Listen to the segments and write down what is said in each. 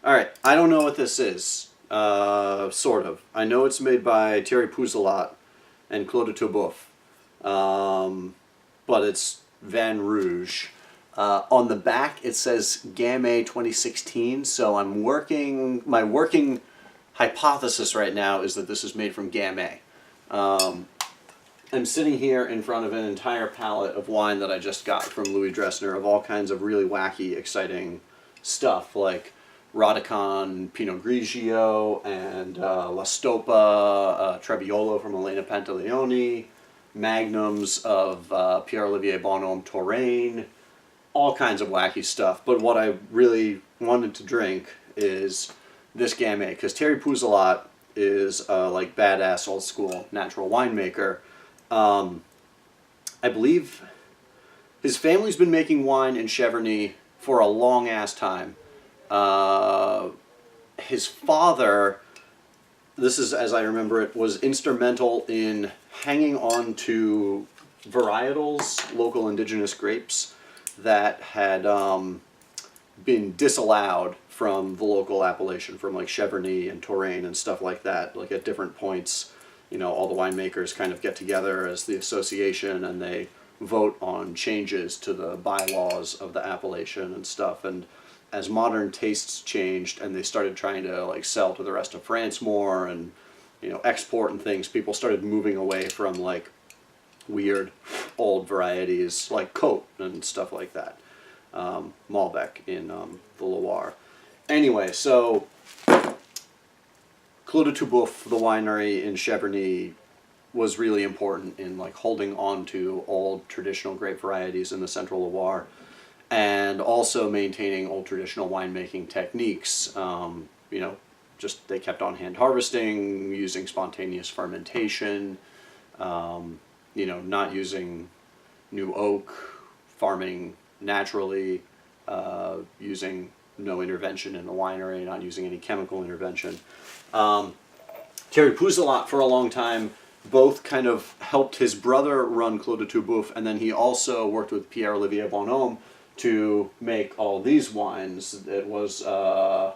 All right, I don't know what this is. Sort of. I know it's made by Thierry Puzelat and Clos du Tue Boeuf. But it's Vin Rouge. On the back it says Gamay 2016, so my working hypothesis right now is that this is made from Gamay. I'm sitting here in front of an entire palette of wine that I just got from Louis Dressner of all kinds of really wacky, exciting stuff, like Radicon Pinot Grigio and La Stopa Trebbiolo from Elena Pantaleoni, magnums of Pierre-Olivier Bonhomme Touraine, all kinds of wacky stuff. But what I really wanted to drink is this Gamay, because Thierry Puzelat is like badass old school natural winemaker. I believe his family's been making wine in Cheverny for a long ass time. His father, this is as I remember it, was instrumental in hanging on to varietals, local indigenous grapes, that had been disallowed from the local appellation, from like Cheverny and Touraine and stuff like that. Like at different points, you know, all the winemakers kind of get together as the association and they vote on changes to the bylaws of the appellation and stuff. And as modern tastes changed and they started trying to like sell to the rest of France more and, you know, export and things, people started moving away from like weird old varieties like Côte and stuff like that. Malbec in the Loire. Anyway, so Clos du Tue Boeuf, the winery in Cheverny, was really important in like holding on to old traditional grape varieties in the Central Loire, and also maintaining old traditional winemaking techniques. You know, just they kept on hand harvesting, using spontaneous fermentation, you know, not using new oak, farming naturally, using no intervention in the winery, not using any chemical intervention. Thierry Puzelat for a long time both kind of helped his brother run Clos du Tue Boeuf, and then he also worked with Pierre-Olivier Bonhomme to make all these wines. It was Puzelat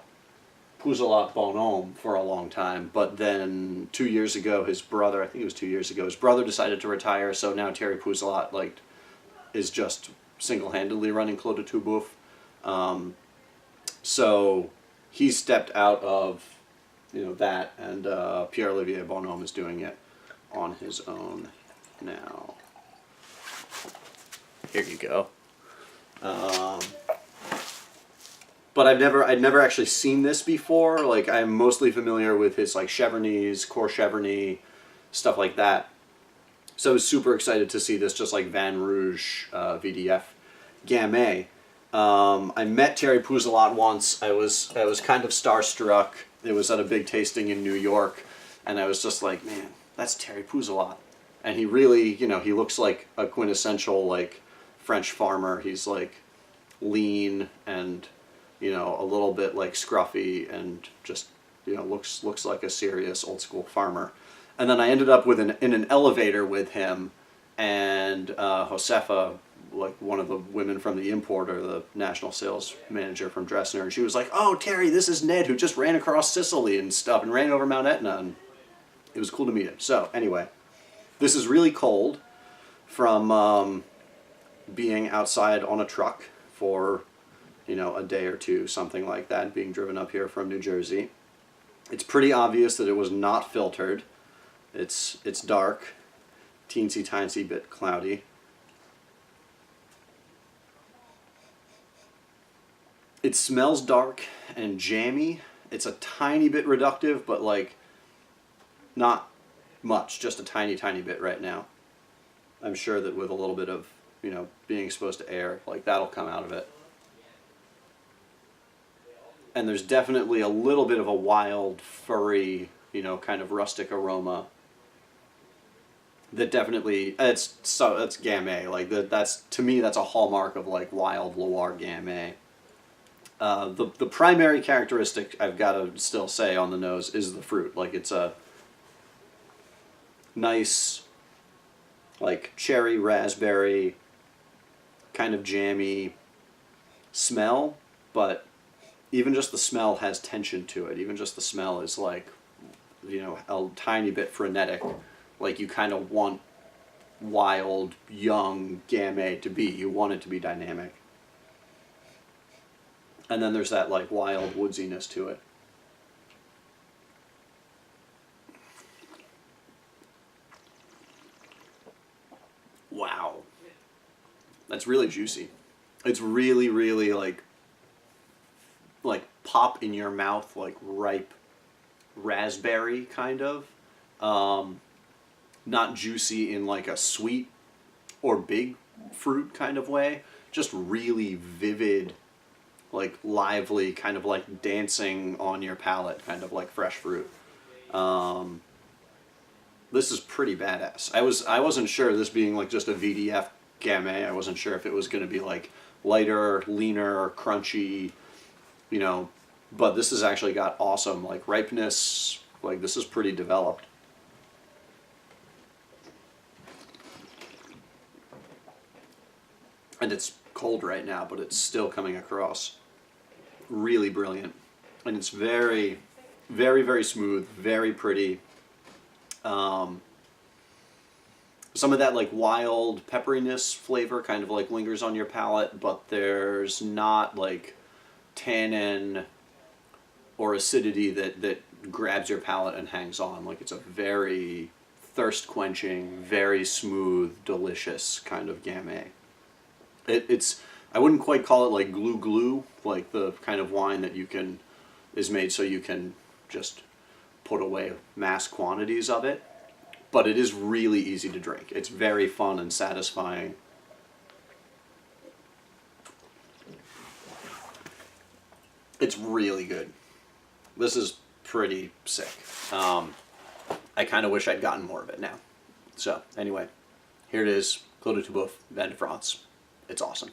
Bonhomme for a long time, but then 2 years ago his brother, I think it was 2 years ago, his brother decided to retire, so now Thierry Puzelat like is just single-handedly running Clos du Tue Boeuf. So he stepped out of, you know, that, and Pierre-Olivier Bonhomme is doing it on his own now. Here you go. But I'd never actually seen this before. Like, I'm mostly familiar with his like Cheverny's, Core Cheverny, stuff like that. So I was super excited to see this, just like Vin Rouge VDF Gamay. I met Thierry Puzelat once. I was kind of starstruck. It was at a big tasting in New York, and I was just like, man, that's Thierry Puzelat. And he really, you know, he looks like a quintessential like French farmer. He's like lean and, you know, a little bit like scruffy and just, you know, looks like a serious old school farmer. And then I ended up in an elevator with him and Josefa, like one of the women from the importer, the national sales manager from Dressner, and she was like, "Oh, Terry, this is Ned who just ran across Sicily and stuff and ran over Mount Etna," and it was cool to meet him. So anyway, this is really cold from being outside on a truck for, you know, a day or two, something like that, being driven up here from New Jersey. It's pretty obvious that it was not filtered. It's dark, teensy bit cloudy. It smells dark and jammy. It's a tiny bit reductive, but like not much, just a tiny bit right now. I'm sure that with a little bit of, you know, being exposed to air, like that'll come out of it. And there's definitely a little bit of a wild, furry, you know, kind of rustic aroma. That definitely, it's Gamay. Like that's, to me, that's a hallmark of like wild Loire Gamay. The primary characteristic I've got to still say on the nose is the fruit. Like it's a nice, like cherry, raspberry, kind of jammy smell, but even just the smell has tension to it. Even just the smell is like, you know, a tiny bit frenetic. Like you kind of want wild, young Gamay to be. You want it to be dynamic. And then there's that like wild woodsiness to it. Wow. That's really juicy. It's really, really like pop in your mouth, like ripe raspberry kind of. Not juicy in like a sweet or big fruit kind of way. Just really vivid, like lively, kind of like dancing on your palate, kind of like fresh fruit. This is pretty badass. I wasn't sure, this being like just a VDF Gamay, I wasn't sure if it was going to be like lighter, leaner, crunchy, you know, but this has actually got awesome like ripeness. Like this is pretty developed. And it's cold right now, but it's still coming across really brilliant. And it's very, very, very smooth, very pretty. Some of that like wild pepperiness flavor kind of like lingers on your palate, but there's not like tannin or acidity that grabs your palate and hangs on. Like it's a very thirst quenching, very smooth, delicious kind of Gamay. It's I wouldn't quite call it like glue, like the kind of wine that is made so you can just put away mass quantities of it, but it is really easy to drink. It's very fun and satisfying. It's really good. This is pretty sick. I kind of wish I'd gotten more of it now. So anyway, here it is, Clos du Tue Boeuf, Vin de France. It's awesome.